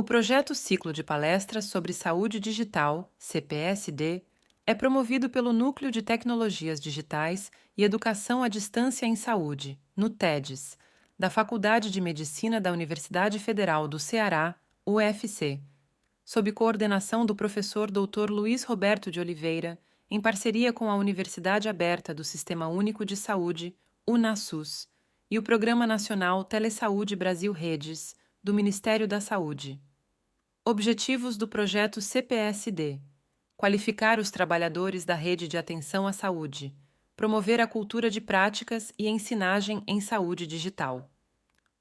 O projeto Ciclo de Palestras sobre Saúde Digital, CPSD, é promovido pelo Núcleo de Tecnologias Digitais e Educação à Distância em Saúde, NUTEDES, da Faculdade de Medicina da Universidade Federal do Ceará, UFC, sob coordenação do professor Dr. Luiz Roberto de Oliveira, em parceria com a Universidade Aberta do Sistema Único de Saúde, UNASUS, e o Programa Nacional Telesaúde Brasil Redes, do Ministério da Saúde. Objetivos do projeto CPSD: qualificar os trabalhadores da rede de atenção à saúde, promover a cultura de práticas e ensinagem em saúde digital,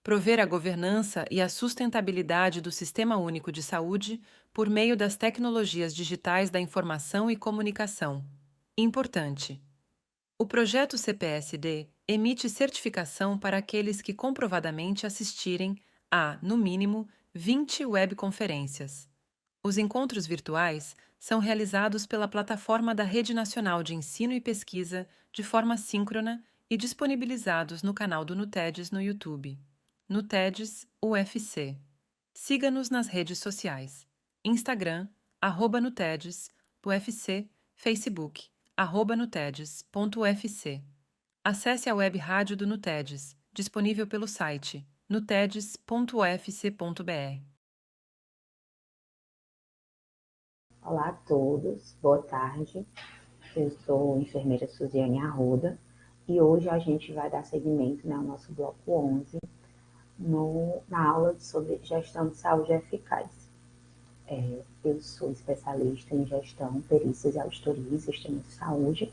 prover a governança e a sustentabilidade do Sistema Único de Saúde por meio das tecnologias digitais da informação e comunicação. Importante: o projeto CPSD emite certificação para aqueles que comprovadamente assistirem a, no mínimo, 20 webconferências. Os encontros virtuais são realizados pela plataforma da Rede Nacional de Ensino e Pesquisa de forma síncrona e disponibilizados no canal do NUTEDES no YouTube. NUTEDES UFC. Siga-nos nas redes sociais: Instagram, @NUTEDES, UFC, Facebook, @nutedes.ufc. Acesse a web rádio do NUTEDES, disponível pelo site nutedes.ufc.br. Olá a todos, boa tarde. Eu sou a enfermeira Suziane Arruda e hoje a gente vai dar seguimento ao nosso bloco 11 na aula sobre gestão de saúde eficaz. Eu sou especialista em gestão, perícias e auditoria em sistemas de saúde,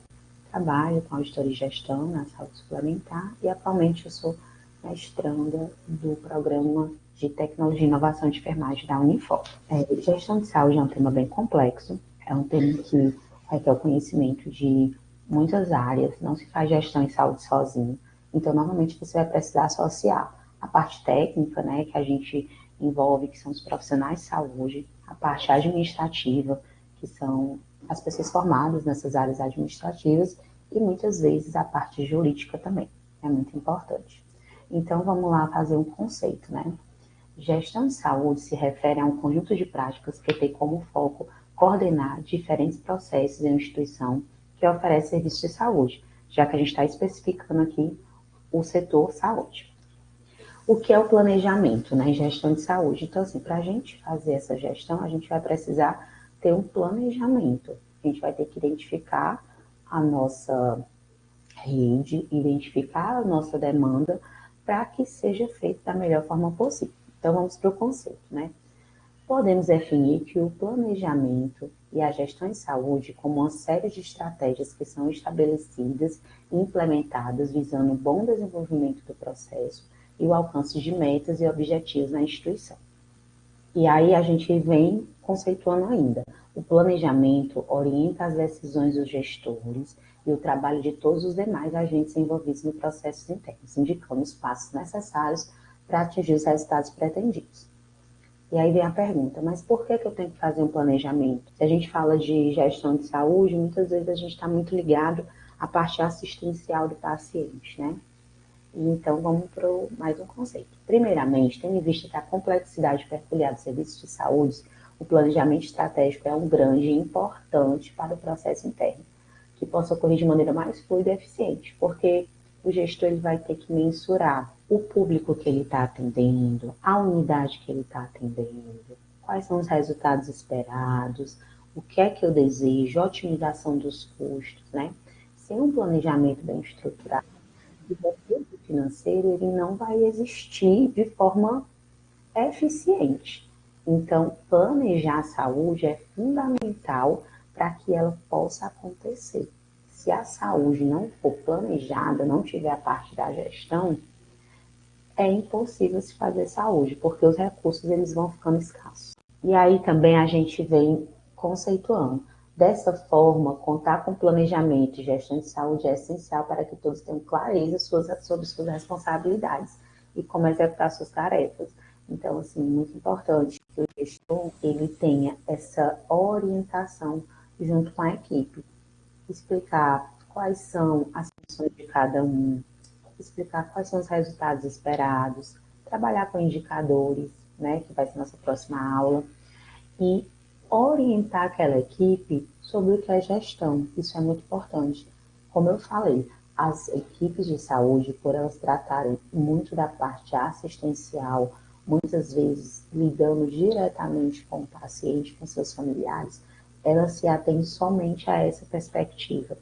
trabalho com auditoria e gestão na saúde suplementar e atualmente eu sou mestranda do programa de tecnologia e inovação de enfermagem da Unifor. Gestão de saúde é um tema bem complexo, é um tema que requer o conhecimento de muitas áreas, não se faz gestão em saúde sozinho. Então, normalmente você vai precisar associar a parte técnica, né, que a gente envolve, que são os profissionais de saúde, a parte administrativa, que são as pessoas formadas nessas áreas administrativas, e muitas vezes a parte jurídica também, é muito importante. Então, vamos lá fazer um conceito, né? Gestão de saúde se refere a um conjunto de práticas que tem como foco coordenar diferentes processos em uma instituição que oferece serviços de saúde, já que a gente está especificando aqui o setor saúde. O que é o planejamento, né, em gestão de saúde? Então, assim, para a gente fazer essa gestão, a gente vai precisar ter um planejamento. A gente vai ter que identificar a nossa rede, identificar a nossa demanda para que seja feito da melhor forma possível. Então, vamos para o conceito, né? Podemos definir que o planejamento e a gestão em saúde como uma série de estratégias que são estabelecidas e implementadas visando o bom desenvolvimento do processo e o alcance de metas e objetivos na instituição. E aí a gente vem conceituando ainda. O planejamento orienta as decisões dos gestores e o trabalho de todos os demais agentes envolvidos no processo internos, indicando os passos necessários para atingir os resultados pretendidos. E aí vem a pergunta, mas por que eu tenho que fazer um planejamento? Se a gente fala de gestão de saúde, muitas vezes a gente está muito ligado à parte assistencial do paciente, né? Então, vamos para mais um conceito. Primeiramente, tendo em vista que a complexidade peculiar dos serviços de saúde, o planejamento estratégico é um grande e importante para o processo interno, que possa ocorrer de maneira mais fluida e eficiente, porque o gestor ele vai ter que mensurar o público que ele está atendendo, a unidade que ele está atendendo, quais são os resultados esperados, o que é que eu desejo, a otimização dos custos, né? Sem um planejamento bem estruturado, o recurso financeiro ele não vai existir de forma eficiente. Então, planejar a saúde é fundamental para que ela possa acontecer. Se a saúde não for planejada, não tiver a parte da gestão, é impossível se fazer saúde, porque os recursos eles vão ficando escassos. E aí também a gente vem conceituando. Dessa forma, contar com planejamento e gestão de saúde é essencial para que todos tenham clareza sobre suas responsabilidades e como executar suas tarefas. Então, assim, muito importante que o gestor ele tenha essa orientação junto com a equipe. Explicar quais são as funções de cada um, explicar quais são os resultados esperados, trabalhar com indicadores, né, que vai ser nossa próxima aula, e orientar aquela equipe sobre o que é gestão. Isso é muito importante. Como eu falei, as equipes de saúde, por elas tratarem muito da parte assistencial, muitas vezes lidando diretamente com o paciente, com seus familiares, elas se atêm somente a essa perspectiva.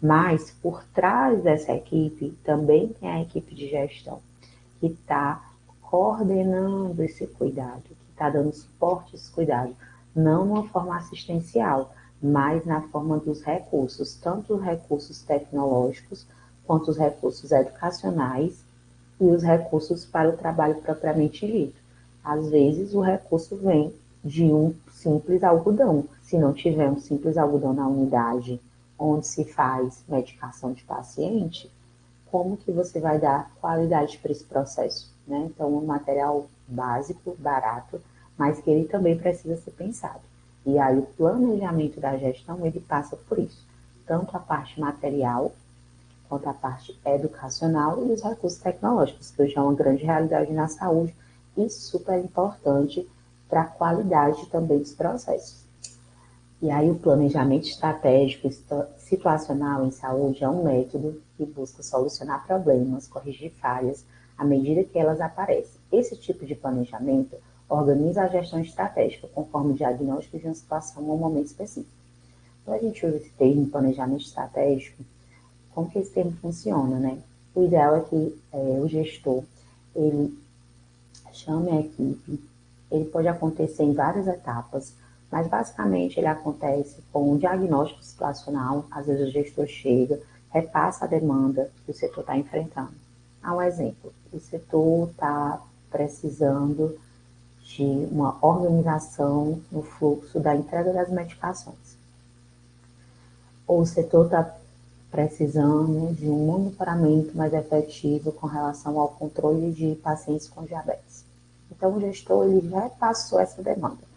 Mas, por trás dessa equipe, também tem a equipe de gestão, que está coordenando esse cuidado, que está dando suporte a esse cuidado, não numa forma assistencial, mas na forma dos recursos, tanto os recursos tecnológicos, quanto os recursos educacionais e os recursos para o trabalho propriamente dito. Às vezes, o recurso vem de um simples algodão. Se não tiver um simples algodão na unidade onde se faz medicação de paciente, como que você vai dar qualidade para esse processo, né? Então, um material básico, barato, mas que ele também precisa ser pensado. E aí o planejamento da gestão, ele passa por isso. Tanto a parte material, quanto a parte educacional e os recursos tecnológicos, que hoje é uma grande realidade na saúde e super importante para a qualidade também dos processos. E aí o planejamento estratégico situacional em saúde é um método que busca solucionar problemas, corrigir falhas à medida que elas aparecem. Esse tipo de planejamento organiza a gestão estratégica conforme o diagnóstico de uma situação ou um momento específico. Quando a gente usa esse termo planejamento estratégico, como que esse termo funciona, né? O ideal é que o gestor ele chame a equipe. Ele pode acontecer em várias etapas, mas basicamente ele acontece com um diagnóstico situacional. Às vezes o gestor chega, repassa a demanda que o setor está enfrentando. Há um exemplo: o setor está precisando de uma organização no fluxo da entrega das medicações. Ou o setor está precisando de um monitoramento mais efetivo com relação ao controle de pacientes com diabetes. Então, o gestor ele já passou essa demanda.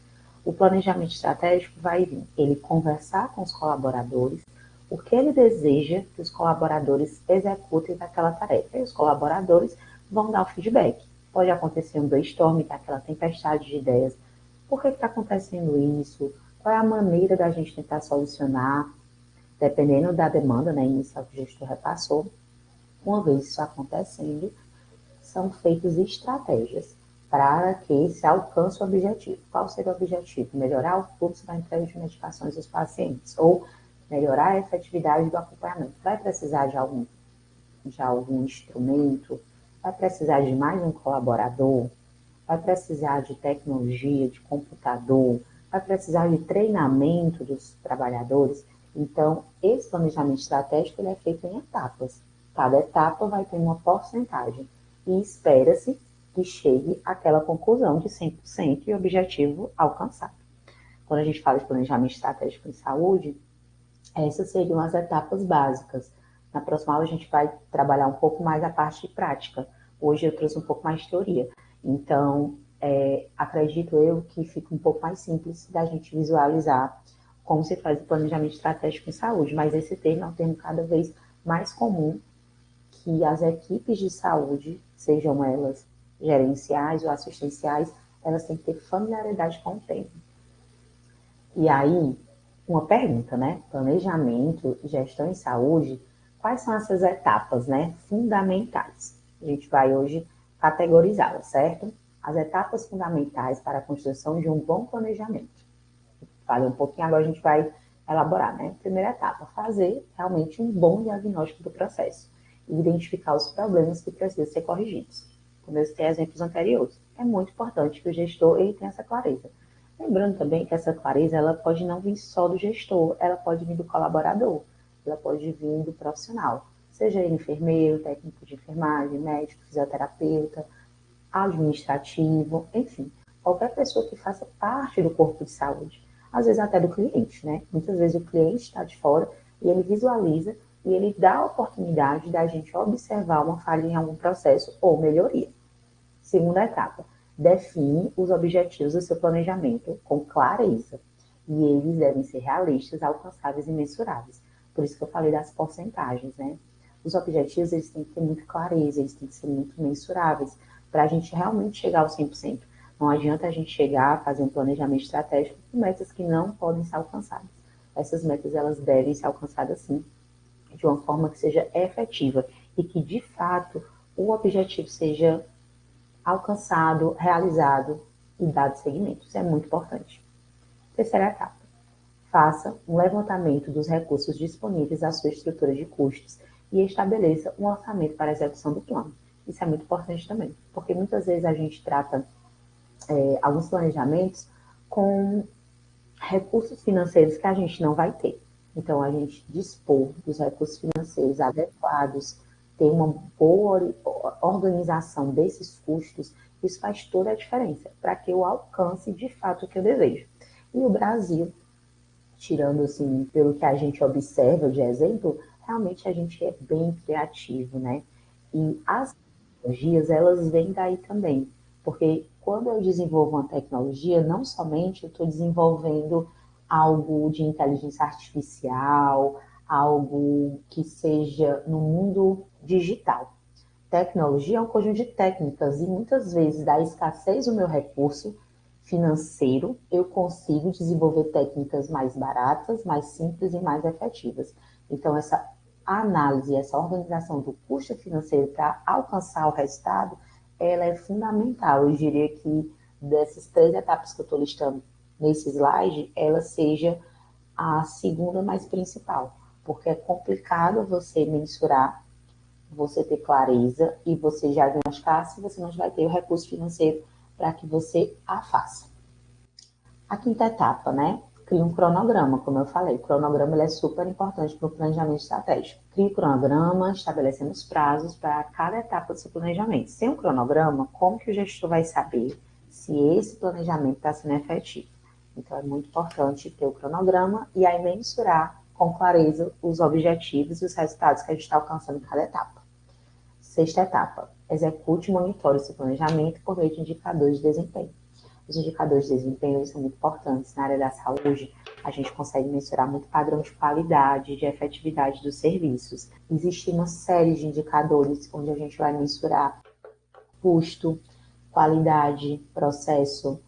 O planejamento estratégico vai vir ele conversar com os colaboradores o que ele deseja que os colaboradores executem daquela tarefa. E os colaboradores vão dar o feedback. Pode acontecer um brainstorming, que é aquela tempestade de ideias. Por que está acontecendo isso? Qual é a maneira da gente tentar solucionar? Dependendo da demanda, né, inicial que o gestor repassou. Uma vez isso acontecendo, são feitas estratégias para que se alcance o objetivo. Qual seria o objetivo? Melhorar o fluxo da entrega de medicações aos pacientes ou melhorar a efetividade do acompanhamento. Vai precisar de algum instrumento? Vai precisar de mais um colaborador? Vai precisar de tecnologia, de computador? Vai precisar de treinamento dos trabalhadores? Então, esse planejamento estratégico ele é feito em etapas. Cada etapa vai ter uma porcentagem e espera-se que chegue àquela conclusão de 100% e objetivo alcançado. Quando a gente fala de planejamento estratégico em saúde, essas seriam as etapas básicas. Na próxima aula a gente vai trabalhar um pouco mais a parte prática. Hoje eu trouxe um pouco mais de teoria. Então, acredito eu que fica um pouco mais simples da gente visualizar como se faz o planejamento estratégico em saúde, mas esse termo é um termo cada vez mais comum que as equipes de saúde, sejam elas gerenciais ou assistenciais, elas têm que ter familiaridade com o termo. E aí, uma pergunta, né? Planejamento, gestão em saúde, quais são essas etapas, né, fundamentais? A gente vai hoje categorizá-las, certo? As etapas fundamentais para a construção de um bom planejamento. Falei um pouquinho, agora a gente vai elaborar, né? Primeira etapa, fazer realmente um bom diagnóstico do processo e identificar os problemas que precisam ser corrigidos. Como eu citei exemplos anteriores, é muito importante que o gestor ele tenha essa clareza. Lembrando também que essa clareza ela pode não vir só do gestor, ela pode vir do colaborador, ela pode vir do profissional, seja ele enfermeiro, técnico de enfermagem, médico, fisioterapeuta, administrativo, enfim, qualquer pessoa que faça parte do corpo de saúde, às vezes até do cliente, né? Muitas vezes o cliente está de fora e ele visualiza e ele dá a oportunidade da gente observar uma falha em algum processo ou melhoria. Segunda etapa, define os objetivos do seu planejamento com clareza e eles devem ser realistas, alcançáveis e mensuráveis. Por isso que eu falei das porcentagens, né? Os objetivos eles têm que ter muita clareza, eles têm que ser muito mensuráveis para a gente realmente chegar ao 100%. Não adianta a gente chegar a fazer um planejamento estratégico com metas que não podem ser alcançadas. Essas metas, elas devem ser alcançadas sim, de uma forma que seja efetiva e que, de fato, o objetivo seja alcançado, realizado e dado seguimento. Isso é muito importante. Terceira etapa. Faça um levantamento dos recursos disponíveis à sua estrutura de custos e estabeleça um orçamento para a execução do plano. Isso é muito importante também, porque muitas vezes a gente trata alguns planejamentos com recursos financeiros que a gente não vai ter. Então, a gente dispor dos recursos financeiros adequados, ter uma boa organização desses custos, isso faz toda a diferença para que eu alcance de fato o que eu desejo. E o Brasil, tirando assim, pelo que a gente observa de exemplo, realmente a gente é bem criativo, né? E as tecnologias, elas vêm daí também, porque quando eu desenvolvo uma tecnologia, não somente eu estou desenvolvendo algo de inteligência artificial, algo que seja no mundo digital. Tecnologia é um conjunto de técnicas e muitas vezes, da escassez do meu recurso financeiro, eu consigo desenvolver técnicas mais baratas, mais simples e mais efetivas. Então, essa análise, essa organização do custo financeiro para alcançar o resultado, ela é fundamental. Eu diria que dessas 3 etapas que eu estou listando nesse slide, ela seja a segunda mais principal, porque é complicado você mensurar, você ter clareza e você já diagnosticar se você não vai ter o recurso financeiro para que você a faça. A quinta etapa, né? Cria um cronograma, como eu falei. O cronograma ele é super importante para o planejamento estratégico. Cria o cronograma, estabelecendo os prazos para cada etapa do seu planejamento. Sem um cronograma, como que o gestor vai saber se esse planejamento está sendo efetivo? Então, é muito importante ter o cronograma e aí mensurar com clareza os objetivos e os resultados que a gente está alcançando em cada etapa. Sexta etapa, execute e monitore seu planejamento por meio de indicadores de desempenho. Os indicadores de desempenho são muito importantes. Na área da saúde, a gente consegue mensurar muito padrão de qualidade, de efetividade dos serviços. Existe uma série de indicadores onde a gente vai mensurar custo, qualidade, processo,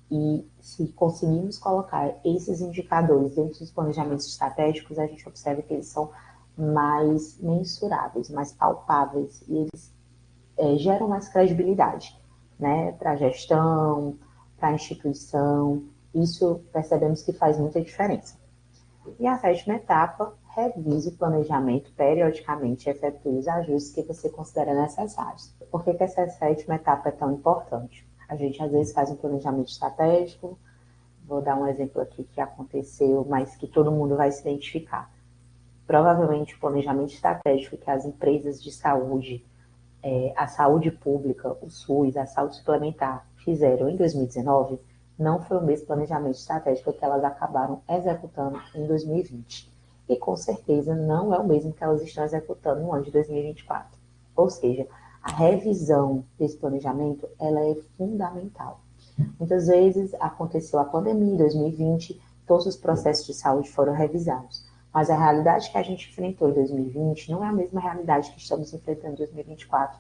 e se conseguirmos colocar esses indicadores dentro dos planejamentos estratégicos, a gente observa que eles são mais mensuráveis, mais palpáveis, e eles geram mais credibilidade, né, para a gestão, para a instituição. Isso percebemos que faz muita diferença. E a sétima etapa, revise o planejamento periodicamente e efetue os ajustes que você considera necessários. Por que essa sétima etapa é tão importante? A gente às vezes faz um planejamento estratégico, vou dar um exemplo aqui que aconteceu, mas que todo mundo vai se identificar. Provavelmente o planejamento estratégico que as empresas de saúde, a saúde pública, o SUS, a saúde suplementar fizeram em 2019, não foi o mesmo planejamento estratégico que elas acabaram executando em 2020. E com certeza não é o mesmo que elas estão executando no ano de 2024. Ou seja, a revisão desse planejamento, ela é fundamental. Muitas vezes aconteceu a pandemia em 2020, todos os processos de saúde foram revisados. Mas a realidade que a gente enfrentou em 2020 não é a mesma realidade que estamos enfrentando em 2024.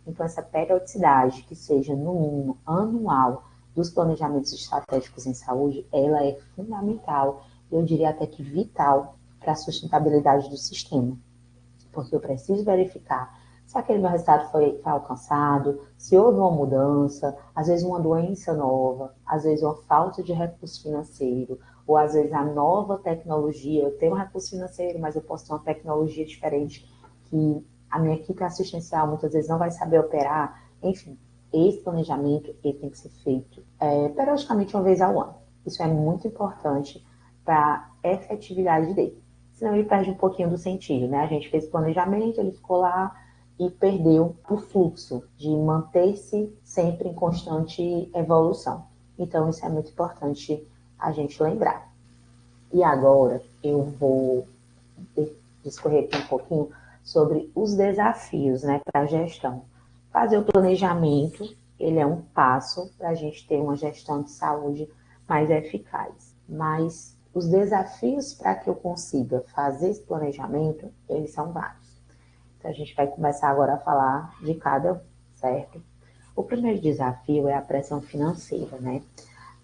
Então, essa periodicidade, que seja no mínimo anual, dos planejamentos estratégicos em saúde, ela é fundamental, eu diria até que vital, para a sustentabilidade do sistema. Porque eu preciso verificar se aquele meu resultado foi alcançado, se houve uma mudança, às vezes uma doença nova, às vezes uma falta de recurso financeiro, ou às vezes a nova tecnologia, eu tenho um recurso financeiro, mas eu posso ter uma tecnologia diferente que a minha equipe assistencial muitas vezes não vai saber operar. Enfim, esse planejamento ele tem que ser feito periodicamente uma vez ao ano. Isso é muito importante para a efetividade dele. Senão ele perde um pouquinho do sentido, né? A gente fez o planejamento, ele ficou lá e perdeu o fluxo de manter-se sempre em constante evolução. Então, isso é muito importante a gente lembrar. E agora eu vou discorrer aqui um pouquinho sobre os desafios, né, para a gestão. Fazer o planejamento, ele é um passo para a gente ter uma gestão de saúde mais eficaz. Mas os desafios para que eu consiga fazer esse planejamento, eles são vários. Então, a gente vai começar agora a falar de cada um, certo? O primeiro desafio é a pressão financeira, né?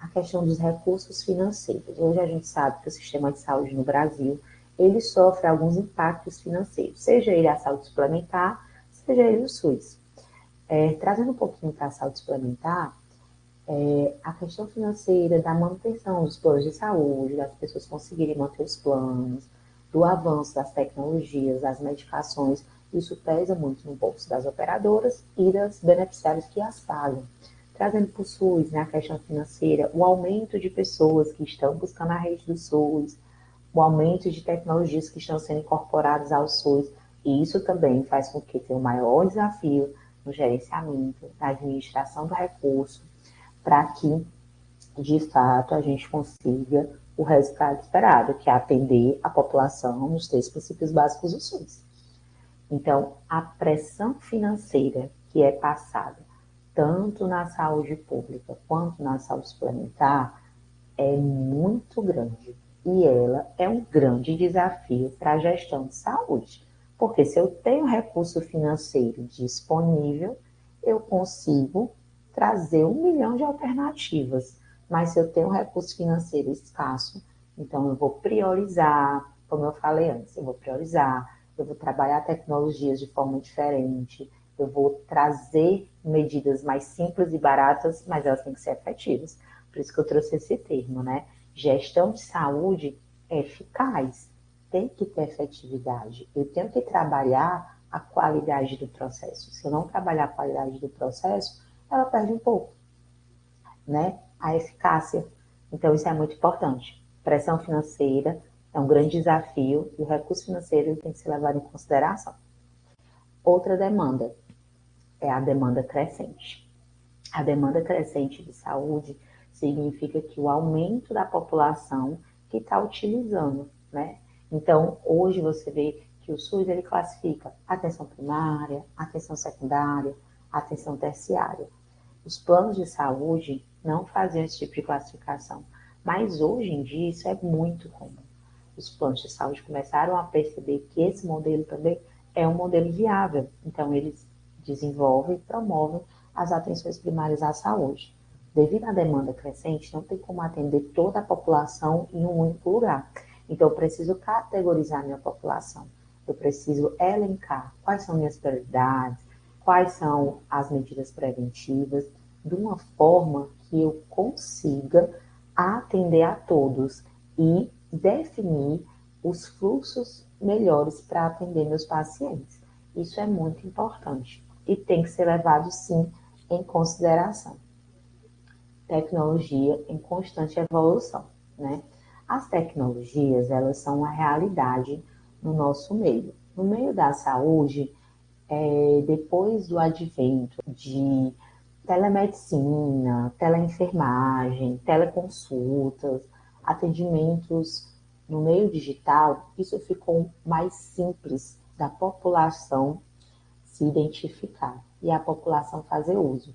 A questão dos recursos financeiros. Hoje a gente sabe que o sistema de saúde no Brasil, ele sofre alguns impactos financeiros, seja ele a saúde suplementar, seja ele o SUS. Trazendo um pouquinho para a saúde suplementar, a questão financeira da manutenção dos planos de saúde, das pessoas conseguirem manter os planos, do avanço das tecnologias, das medicações, isso pesa muito no bolso das operadoras e das beneficiários que as pagam. Trazendo para o SUS, né, a questão financeira, o aumento de pessoas que estão buscando a rede do SUS, o aumento de tecnologias que estão sendo incorporadas ao SUS, e isso também faz com que tenha um maior desafio no gerenciamento, na administração do recurso, para que, de fato, a gente consiga o resultado esperado, que é atender a população nos 3 princípios básicos do SUS. Então, a pressão financeira que é passada tanto na saúde pública quanto na saúde suplementar é muito grande. E ela é um grande desafio para a gestão de saúde. Porque se eu tenho recurso financeiro disponível, eu consigo trazer 1 milhão de alternativas. Mas se eu tenho recurso financeiro escasso, então eu vou priorizar, como eu falei antes, eu vou priorizar, eu vou trabalhar tecnologias de forma diferente, eu vou trazer medidas mais simples e baratas, mas elas têm que ser efetivas. Por isso que eu trouxe esse termo, né? Gestão de saúde eficaz. Tem que ter efetividade. Eu tenho que trabalhar a qualidade do processo. Se eu não trabalhar a qualidade do processo, ela perde um pouco, né? A eficácia. Então, isso é muito importante. Pressão financeira é um grande desafio e o recurso financeiro tem que ser levado em consideração. Outra demanda é a demanda crescente. A demanda crescente de saúde significa que o aumento da população que está utilizando, né? Então, hoje você vê que o SUS ele classifica atenção primária, atenção secundária, atenção terciária. Os planos de saúde não faziam esse tipo de classificação, mas hoje em dia isso é muito comum. Os planos de saúde começaram a perceber que esse modelo também é um modelo viável, então eles desenvolvem e promovem as atenções primárias à saúde. Devido à demanda crescente, não tem como atender toda a população em um único lugar. Então, eu preciso categorizar minha população. Eu preciso elencar quais são minhas prioridades, quais são as medidas preventivas, de uma forma que eu consiga atender a todos e definir os fluxos melhores para atender meus pacientes. Isso é muito importante e tem que ser levado, sim, em consideração. Tecnologia em constante evolução, né? As tecnologias, elas são uma realidade no nosso meio. No meio da saúde, depois do advento de telemedicina, teleenfermagem, teleconsultas, atendimentos no meio digital, isso ficou mais simples da população se identificar e a população fazer uso.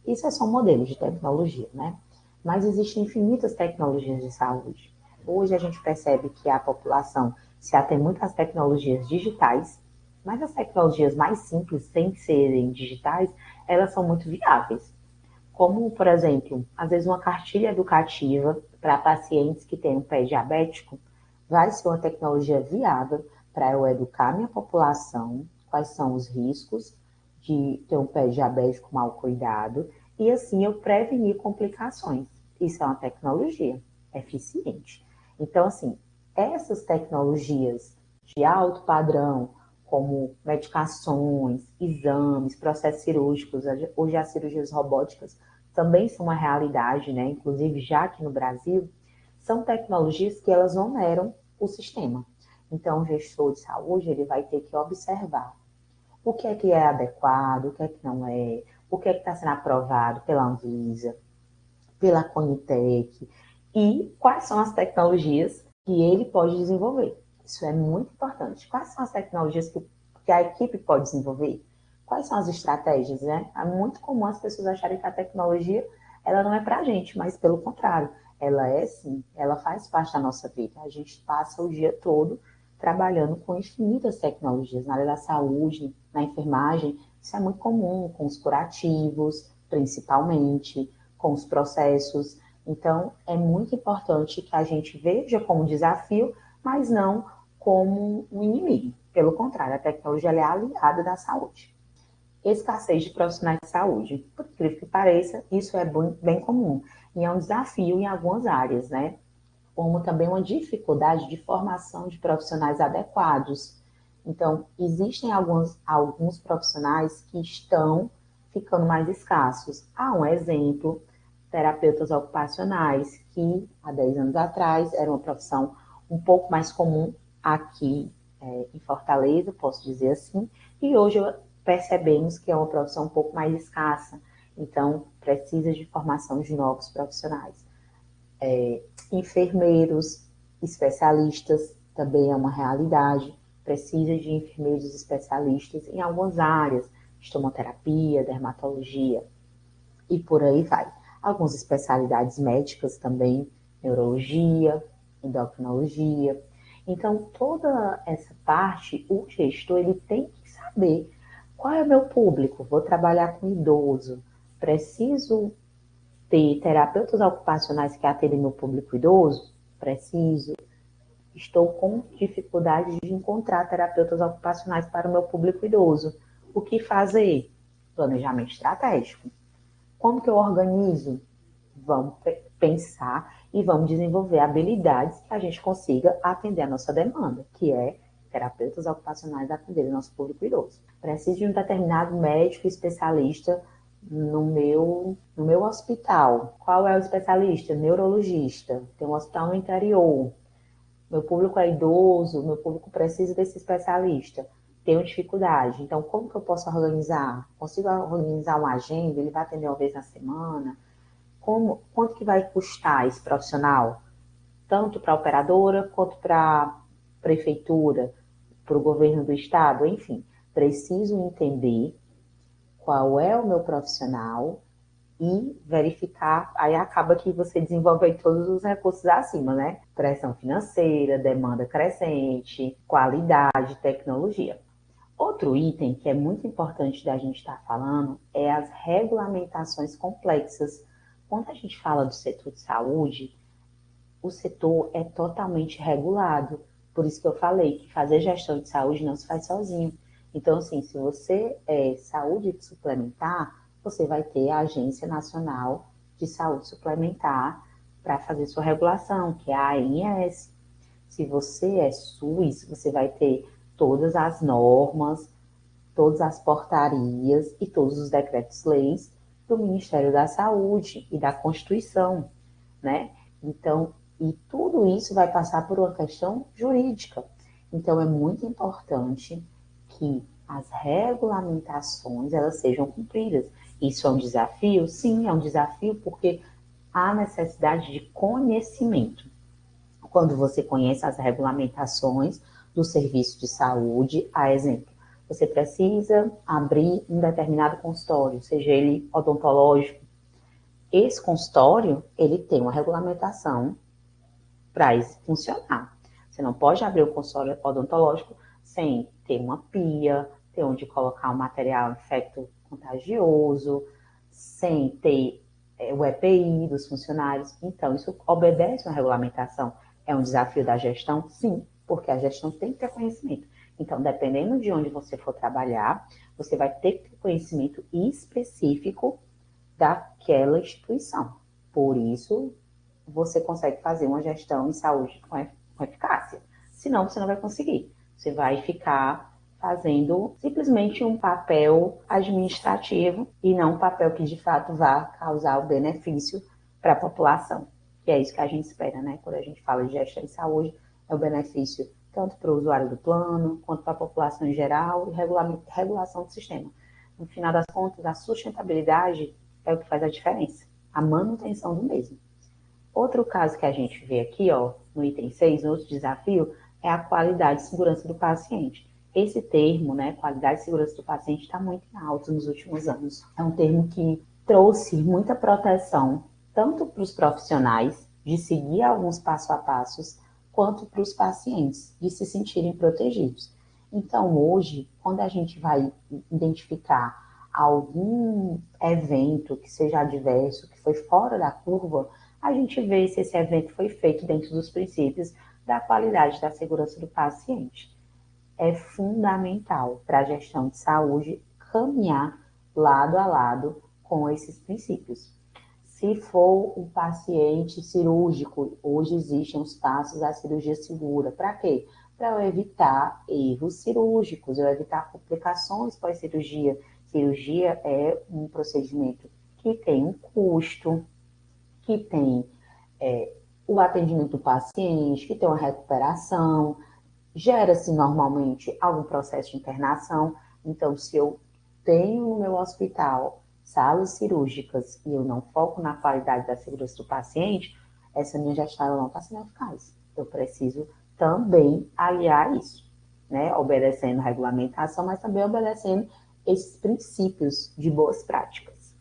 Isso é só um modelo de tecnologia, né? Mas existem infinitas tecnologias de saúde. Hoje a gente percebe que a população se atém muito às tecnologias digitais, mas as tecnologias mais simples, sem serem digitais, elas são muito viáveis. Como, por exemplo, às vezes uma cartilha educativa para pacientes que têm um pé diabético vai ser uma tecnologia viável para eu educar minha população, quais são os riscos de ter um pé diabético mal cuidado, e assim eu prevenir complicações. Isso é uma tecnologia eficiente. Então, assim, essas tecnologias de alto padrão, como medicações, exames, processos cirúrgicos, hoje as cirurgias robóticas também são uma realidade, né? Inclusive já aqui no Brasil, são tecnologias que elas oneram o sistema. Então, o gestor de saúde ele vai ter que observar o que é adequado, o que é que não é, o que está sendo aprovado pela Anvisa, pela Conitec, e quais são as tecnologias que ele pode desenvolver. Isso é muito importante. Quais são as tecnologias que a equipe pode desenvolver? Quais são as estratégias, né? É muito comum as pessoas acharem que a tecnologia ela não é para a gente, mas pelo contrário, ela é sim, ela faz parte da nossa vida. A gente passa o dia todo trabalhando com infinitas tecnologias na área da saúde, na enfermagem. Isso é muito comum com os curativos, principalmente, com os processos. Então, é muito importante que a gente veja como desafio, mas não como um inimigo. Pelo contrário, a tecnologia é aliada da saúde. Escassez de profissionais de saúde. Por incrível que pareça, isso é bem comum e é um desafio em algumas áreas, né? Como também uma dificuldade de formação de profissionais adequados. Então, existem alguns profissionais que estão ficando mais escassos. Há um exemplo, terapeutas ocupacionais, que há 10 anos atrás era uma profissão um pouco mais comum aqui em Fortaleza, posso dizer assim, e hoje percebemos que é uma profissão um pouco mais escassa, então precisa de formação de novos profissionais. Enfermeiros especialistas também é uma realidade, precisa de enfermeiros especialistas em algumas áreas, estomoterapia, dermatologia e por aí vai. Algumas especialidades médicas também, neurologia, endocrinologia. Então, toda essa parte, o gestor ele tem que saber qual é o meu público. Vou trabalhar com idoso, preciso ter terapeutas ocupacionais que atendem meu público idoso? Preciso. Estou com dificuldade de encontrar terapeutas ocupacionais para o meu público idoso. O que fazer? Planejamento estratégico. Como que eu organizo? Vamos pensar e vamos desenvolver habilidades que a gente consiga atender a nossa demanda, que é terapeutas ocupacionais atender o nosso público idoso. Preciso de um determinado médico especialista no meu hospital. Qual é o especialista? Neurologista. Tem um hospital no interior. Meu público é idoso, meu público precisa desse especialista. Tenho dificuldade. Então, como que eu posso organizar? Consigo organizar uma agenda? Ele vai atender uma vez na semana? Quanto que vai custar esse profissional? Tanto para a operadora, quanto para a prefeitura, para o governo do estado, enfim. Preciso entender qual é o meu profissional e verificar, aí acaba que você desenvolve todos os recursos acima, né? Pressão financeira, demanda crescente, qualidade, tecnologia. Outro item que é muito importante da gente estar falando é as regulamentações complexas. Quando a gente fala do setor de saúde, o setor é totalmente regulado. Por isso que eu falei que fazer gestão de saúde não se faz sozinho. Então, assim, se você é saúde suplementar, você vai ter a Agência Nacional de Saúde Suplementar para fazer sua regulação, que é a ANS. Se você é SUS, você vai ter todas as normas, todas as portarias e todos os decretos-leis do Ministério da Saúde e da Constituição, né? Então, e tudo isso vai passar por uma questão jurídica. Então, é muito importante que as regulamentações elas sejam cumpridas. Isso é um desafio? Sim, é um desafio porque há necessidade de conhecimento. Quando você conhece as regulamentações do serviço de saúde, a exemplo, você precisa abrir um determinado consultório, seja ele odontológico. Esse consultório, ele tem uma regulamentação para isso funcionar. Você não pode abrir o consultório odontológico sem ter uma pia, ter onde colocar um material infecto-contagioso, sem ter o EPI dos funcionários. Então, isso obedece uma regulamentação. É um desafio da gestão? Sim, porque a gestão tem que ter conhecimento. Então, dependendo de onde você for trabalhar, você vai ter que ter conhecimento específico daquela instituição. Por isso, você consegue fazer uma gestão em saúde com eficácia. Senão, você não vai conseguir. Você vai ficar fazendo simplesmente um papel administrativo e não um papel que de fato vá causar o benefício para a população. Que é isso que a gente espera, né? Quando a gente fala de gestão em saúde, é o benefício tanto para o usuário do plano, quanto para a população em geral e regulação do sistema. No final das contas, a sustentabilidade é o que faz a diferença, a manutenção do mesmo. Outro caso que a gente vê aqui, ó, no item 6, no outro desafio, é a qualidade e segurança do paciente. Esse termo, né, qualidade e segurança do paciente, está muito em alta nos últimos anos. É um termo que trouxe muita proteção, tanto para os profissionais, de seguir alguns passo a passos, quanto para os pacientes, de se sentirem protegidos. Então, hoje, quando a gente vai identificar algum evento que seja adverso, que foi fora da curva, a gente vê se esse evento foi feito dentro dos princípios da qualidade da segurança do paciente. É fundamental para a gestão de saúde caminhar lado a lado com esses princípios. Se for um paciente cirúrgico, hoje existem os passos da cirurgia segura. Para quê? Para eu evitar erros cirúrgicos, eu evitar complicações pós-cirurgia. Cirurgia é um procedimento que tem um custo, que tem o atendimento do paciente, que tem uma recuperação, gera-se normalmente algum processo de internação. Então, se eu tenho no meu hospital salas cirúrgicas e eu não foco na qualidade da segurança do paciente, essa minha gestão não está sendo eficaz. Eu preciso também aliar isso, né? Obedecendo a regulamentação, mas também obedecendo esses princípios de boas práticas.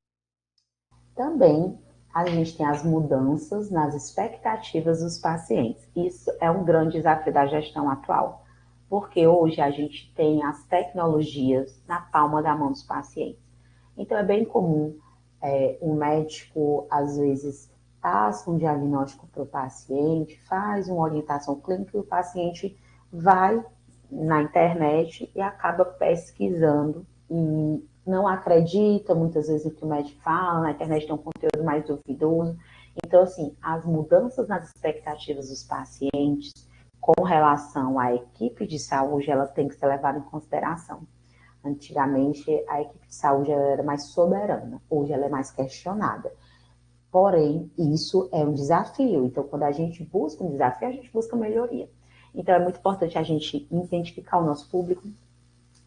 Também a gente tem as mudanças nas expectativas dos pacientes. Isso é um grande desafio da gestão atual, porque hoje a gente tem as tecnologias na palma da mão dos pacientes. Então é bem comum um médico, às vezes, passa um diagnóstico para o paciente, faz uma orientação clínica e o paciente vai na internet e acaba pesquisando e não acredita muitas vezes no que o médico fala, na internet tem um conteúdo mais duvidoso. Então, assim, as mudanças nas expectativas dos pacientes com relação à equipe de saúde, ela tem que ser levada em consideração. Antigamente, a equipe de saúde era mais soberana, hoje ela é mais questionada. Porém, isso é um desafio. Então, quando a gente busca um desafio, a gente busca melhoria. Então, é muito importante a gente identificar o nosso público,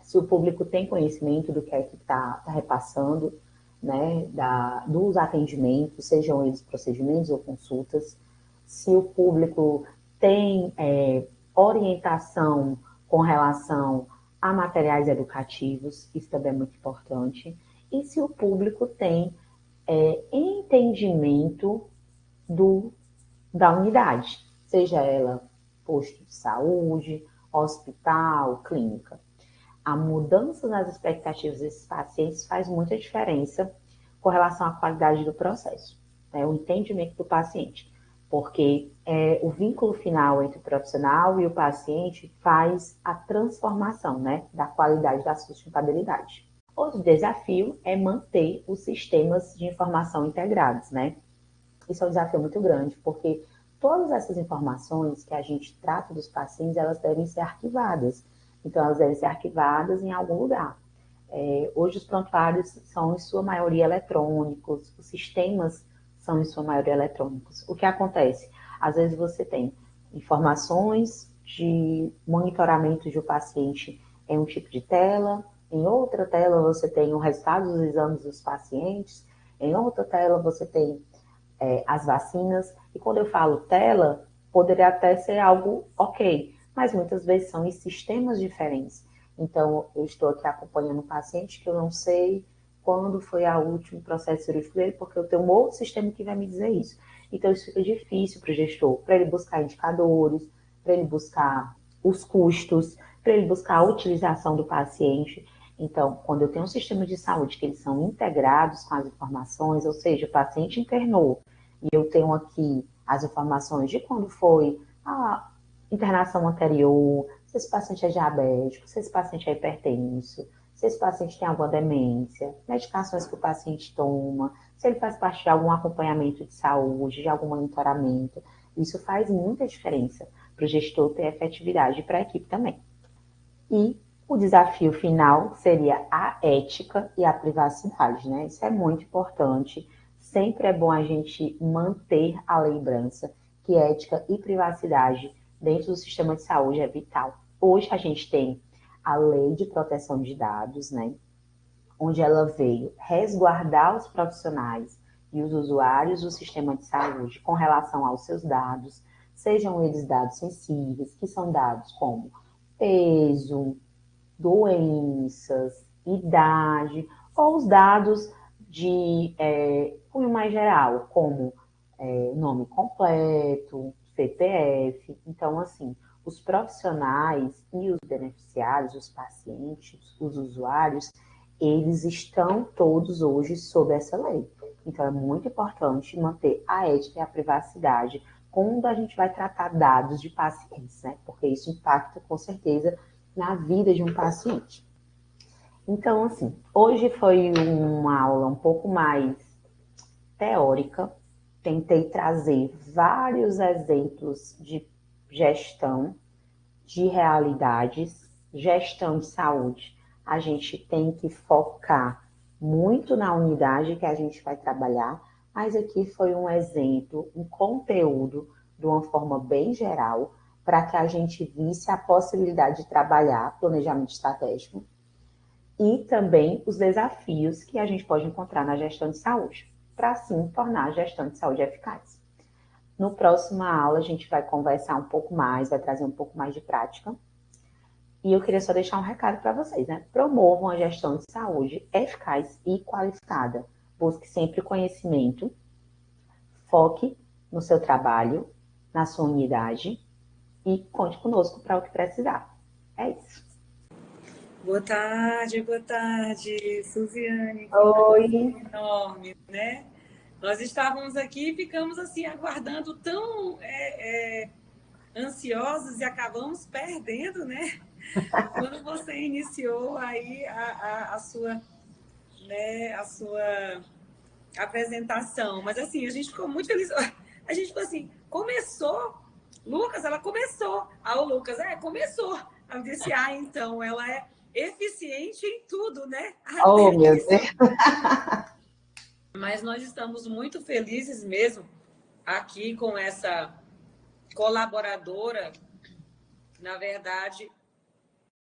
se o público tem conhecimento do que a equipe está repassando, né, dos atendimentos, sejam eles procedimentos ou consultas, se o público tem orientação com relação a materiais educativos, isso também é muito importante, e se o público tem entendimento do, da unidade, seja ela posto de saúde, hospital, clínica. A mudança nas expectativas desses pacientes faz muita diferença com relação à qualidade do processo, né? O entendimento do paciente, porque o vínculo final entre o profissional e o paciente faz a transformação, né, da qualidade da sustentabilidade. Outro desafio é manter os sistemas de informação integrados, né? Isso é um desafio muito grande, porque todas essas informações que a gente trata dos pacientes, elas devem ser arquivadas. Então, elas devem ser arquivadas em algum lugar. Hoje, os prontuários são, em sua maioria, eletrônicos, os sistemas são, em sua maioria, eletrônicos. O que acontece? Às vezes, você tem informações de monitoramento de um paciente em um tipo de tela, em outra tela você tem o resultado dos exames dos pacientes, em outra tela você tem as vacinas. E quando eu falo tela, poderia até ser algo ok, mas muitas vezes são em sistemas diferentes. Então, eu estou aqui acompanhando um paciente que eu não sei quando foi o último processo cirúrgico dele, porque eu tenho um outro sistema que vai me dizer isso. Então, isso fica difícil para o gestor, para ele buscar indicadores, para ele buscar os custos, para ele buscar a utilização do paciente. Então, quando eu tenho um sistema de saúde que eles são integrados com as informações, ou seja, o paciente internou, e eu tenho aqui as informações de quando foi a internação anterior, se esse paciente é diabético, se esse paciente é hipertenso, se esse paciente tem alguma demência, medicações que o paciente toma, se ele faz parte de algum acompanhamento de saúde, de algum monitoramento. Isso faz muita diferença para o gestor ter efetividade e para a equipe também. E o desafio final seria a ética e a privacidade, né? Isso é muito importante. Sempre é bom a gente manter a lembrança que ética e privacidade dentro do sistema de saúde é vital. Hoje a gente tem a Lei de Proteção de Dados, né? Onde ela veio resguardar os profissionais e os usuários do sistema de saúde com relação aos seus dados, sejam eles dados sensíveis, que são dados como peso, doenças, idade, ou os dados de cunho mais geral, como nome completo, CPF. Então, assim, os profissionais e os beneficiários, os pacientes, os usuários, eles estão todos hoje sob essa lei. Então, é muito importante manter a ética e a privacidade quando a gente vai tratar dados de pacientes, né? Porque isso impacta, com certeza, na vida de um paciente. Então, assim, hoje foi uma aula um pouco mais teórica. Tentei trazer vários exemplos de gestão, de realidades, gestão de saúde. A gente tem que focar muito na unidade que a gente vai trabalhar, mas aqui foi um exemplo, um conteúdo de uma forma bem geral, para que a gente visse a possibilidade de trabalhar planejamento estratégico e também os desafios que a gente pode encontrar na gestão de saúde, para assim tornar a gestão de saúde eficaz. No próxima aula, a gente vai conversar um pouco mais, vai trazer um pouco mais de prática. E eu queria só deixar um recado para vocês, né? Promovam a gestão de saúde eficaz e qualificada. Busque sempre conhecimento, foque no seu trabalho, na sua unidade e conte conosco para o que precisar. É isso. Boa tarde, Suziane. Que Oi. enorme, né? Nós estávamos aqui e ficamos assim aguardando tão ansiosos e acabamos perdendo, né? Quando você iniciou aí a sua, né, a sua apresentação. Mas assim, a gente ficou muito feliz. A gente ficou assim, começou, Lucas, ela começou. Ah, o Lucas, começou. Eu disse, então, ela é eficiente em tudo, né? Oh, Até meu nisso. Deus. Mas nós estamos muito felizes mesmo aqui com essa colaboradora, na verdade,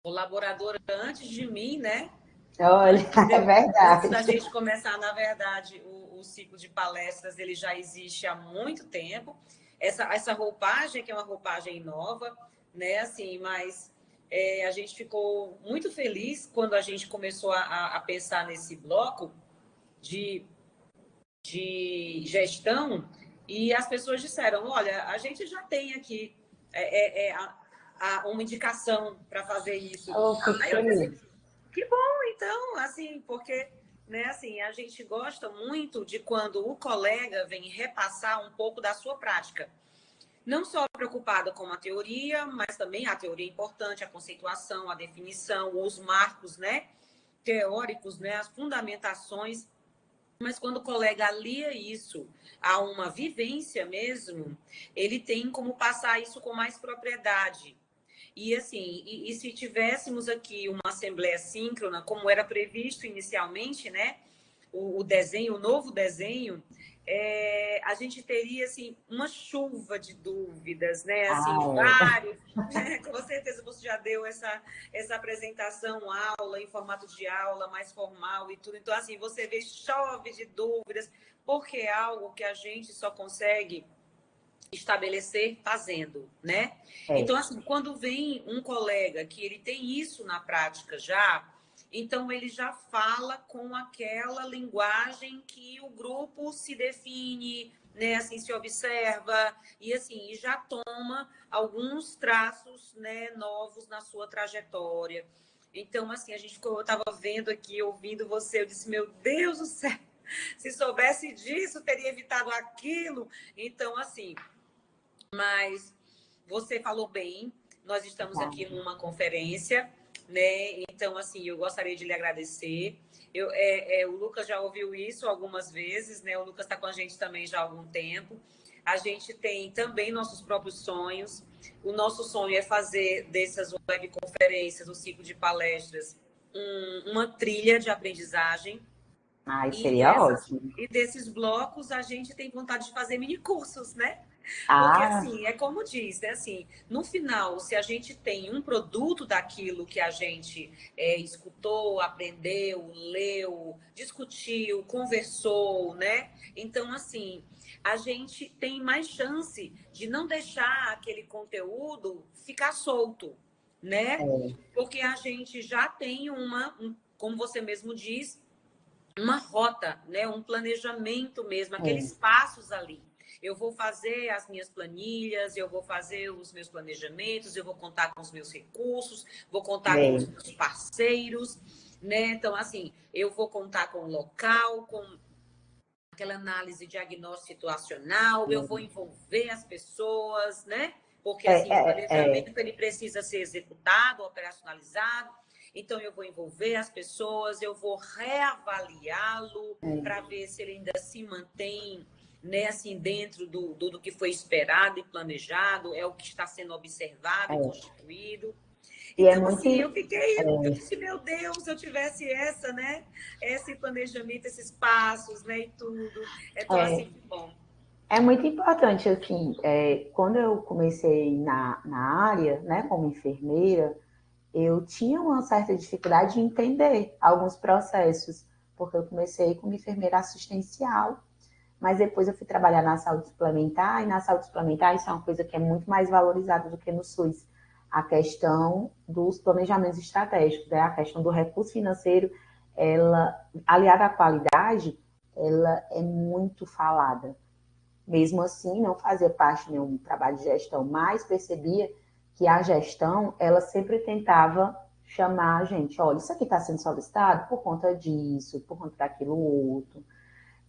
colaboradora antes de mim, né? Olha, é Antes verdade. da gente começar, na verdade, o ciclo de palestras, ele já existe há muito tempo. Essa roupagem, que é uma roupagem nova, né? Assim, mas a gente ficou muito feliz quando a gente começou a pensar nesse bloco de gestão e as pessoas disseram, olha, a gente já tem aqui uma indicação para fazer isso. Oh, fico Aí eu disse, feliz. que bom, então, assim, porque né, assim, a gente gosta muito de quando o colega vem repassar um pouco da sua prática. Não só preocupada com a teoria, mas também a teoria é importante, a conceituação, a definição, os marcos, né, teóricos, né, as fundamentações. Mas quando o colega alia isso a uma vivência mesmo, ele tem como passar isso com mais propriedade. E assim, e se tivéssemos aqui uma assembleia síncrona, como era previsto inicialmente, né? O desenho, o novo desenho, a gente teria assim uma chuva de dúvidas, né? Assim, vários, né? Com certeza você já deu essa apresentação, aula em formato de aula mais formal e tudo. Então, assim, você vê chove de dúvidas, porque é algo que a gente só consegue estabelecer fazendo, né? Então, assim, quando vem um colega que ele tem isso na prática já, então ele já fala com aquela linguagem que o grupo se define, né? Assim, se observa e assim, e já toma alguns traços, né, novos na sua trajetória. Então, assim, eu estava vendo aqui, ouvindo você, eu disse, meu Deus do céu, se soubesse disso, teria evitado aquilo. Então, assim, mas você falou bem, nós estamos aqui numa conferência, né? Então, assim, eu gostaria de lhe agradecer. O Lucas já ouviu isso algumas vezes, né? O Lucas está com a gente também já há algum tempo. A gente tem também nossos próprios sonhos. O nosso sonho é fazer dessas webconferências, o ciclo de palestras, uma trilha de aprendizagem. Ai, seria ótimo. E desses blocos, a gente tem vontade de fazer mini cursos, né? Porque, Ah, assim, é como diz, né? Assim, no final, se a gente tem um produto daquilo que a gente escutou, aprendeu, leu, discutiu, conversou, né? Então, assim, a gente tem mais chance de não deixar aquele conteúdo ficar solto, né? Porque a gente já tem como você mesmo diz, uma rota, né? Um planejamento mesmo, aqueles passos ali. Eu vou fazer as minhas planilhas, eu vou fazer os meus planejamentos, eu vou contar com os meus recursos, vou contar com os meus parceiros, né? Então, assim, eu vou contar com o local, com aquela análise diagnóstica situacional, eu vou envolver as pessoas, né? Porque, assim, o planejamento, ele precisa ser executado, operacionalizado. Então, eu vou envolver as pessoas, eu vou reavaliá-lo para ver se ele ainda se mantém, né, assim, dentro do que foi esperado e planejado, é o que está sendo observado e constituído. E é Então, muito. assim, eu disse, meu Deus, se eu tivesse essa, né? Esse planejamento, esses passos, né? E tudo. Então, assim, que bom. É muito importante, assim, quando eu comecei na área, né, como enfermeira, eu tinha uma certa dificuldade de entender alguns processos, porque eu comecei como enfermeira assistencial, mas depois eu fui trabalhar na saúde suplementar, e na saúde suplementar isso é uma coisa que é muito mais valorizada do que no SUS. A questão dos planejamentos estratégicos, né? A questão do recurso financeiro, ela, aliada à qualidade, ela é muito falada. Mesmo assim, não fazia parte de nenhum trabalho de gestão, mas percebia que a gestão, ela sempre tentava chamar a gente, olha, isso aqui está sendo solicitado por conta disso, por conta daquilo outro.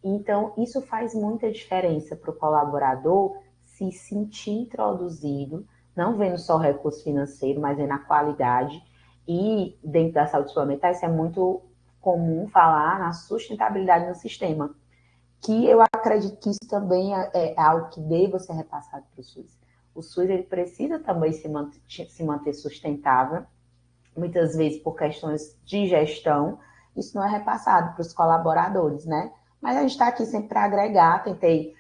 Então, isso faz muita diferença para o colaborador se sentir introduzido, não vendo só o recurso financeiro, mas vendo a qualidade. E dentro da saúde suplementar, isso é muito comum falar na sustentabilidade no sistema, que eu acredito que isso também é algo que deva ser repassado para o SUS. O SUS ele precisa também se manter sustentável, muitas vezes por questões de gestão, isso não é repassado para os colaboradores, né? Mas a gente está aqui sempre para agregar, tentei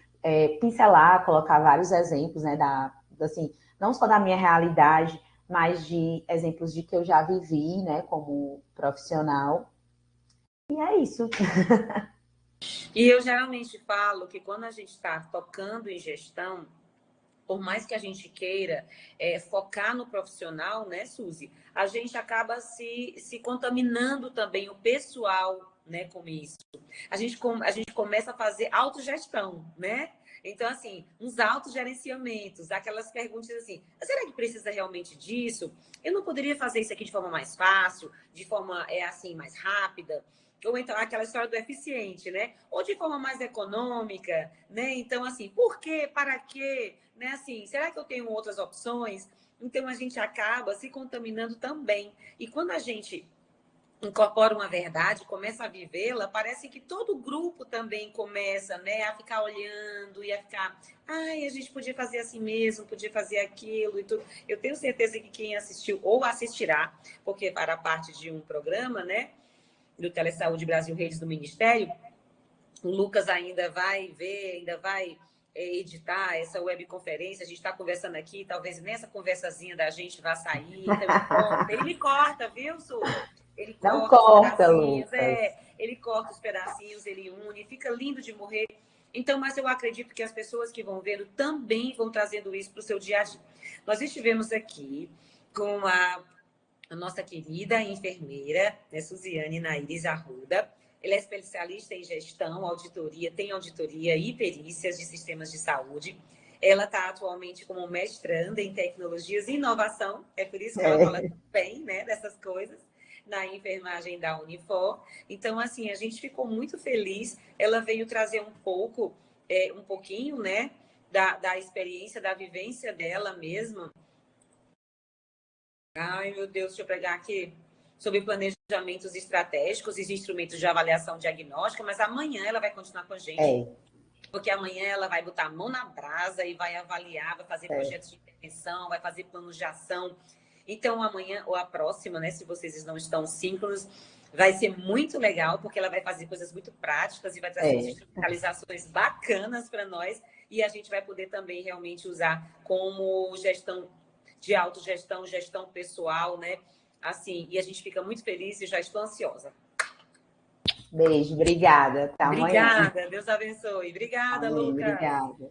pincelar, colocar vários exemplos, né, assim, não só da minha realidade, mas de exemplos de que eu já vivi, né, como profissional. E é isso. E eu geralmente falo que quando a gente está tocando em gestão, por mais que a gente queira focar no profissional, né, Suzy? A gente acaba se contaminando também o pessoal, né, com isso. A gente começa a fazer autogestão, né? Então, assim, uns autogerenciamentos, aquelas perguntas assim, será que precisa realmente disso? Eu não poderia fazer isso aqui de forma mais fácil, de forma, assim, mais rápida? Ou então aquela história do eficiente, né? Ou de forma mais econômica, né? Então, assim, por quê? Para quê? Né? Assim, será que eu tenho outras opções? Então, a gente acaba se contaminando também. E quando a gente incorpora uma verdade, começa a vivê-la, parece que todo o grupo também começa, né, a ficar olhando e a ficar, ai, a gente podia fazer assim mesmo, podia fazer aquilo e tudo. Eu tenho certeza que quem assistiu ou assistirá, porque para parte de um programa, né, do Telesaúde Brasil Redes do Ministério, o Lucas ainda vai ver, ainda vai editar essa webconferência. A gente está conversando aqui, talvez nessa conversazinha da gente vá sair. Então ele me corta, viu, Su? Ele Não corta os corta, pedacinhos, Lucas. ele corta os pedacinhos, ele une, fica lindo de morrer. Então, mas eu acredito que as pessoas que vão vendo também vão trazendo isso para o seu dia a dia. Nós estivemos aqui com a nossa querida enfermeira, né, Suziane Naires Arruda. Ela é especialista em gestão, auditoria, tem auditoria e perícias de sistemas de saúde. Ela está atualmente como mestranda em tecnologias e inovação, é por isso que ela fala bem, né, dessas coisas, na enfermagem da Unifor. Então, assim, a gente ficou muito feliz. Ela veio trazer um pouquinho, né, da experiência, da vivência dela mesma. Ai, meu Deus, deixa eu pegar aqui sobre planejamentos estratégicos e instrumentos de avaliação diagnóstica, mas amanhã ela vai continuar com a gente, porque amanhã ela vai botar a mão na brasa e vai avaliar, vai fazer projetos de intervenção, vai fazer planos de ação. Então, amanhã, ou a próxima, né, se vocês não estão síncronos, vai ser muito legal, porque ela vai fazer coisas muito práticas e vai trazer instrumentalizações bacanas para nós, e a gente vai poder também realmente usar como gestão de autogestão, gestão pessoal, né? Assim, e a gente fica muito feliz e já estou ansiosa. Beijo, obrigada. Até amanhã. Obrigada, Deus abençoe. Obrigada, Amém, Lucas. obrigada.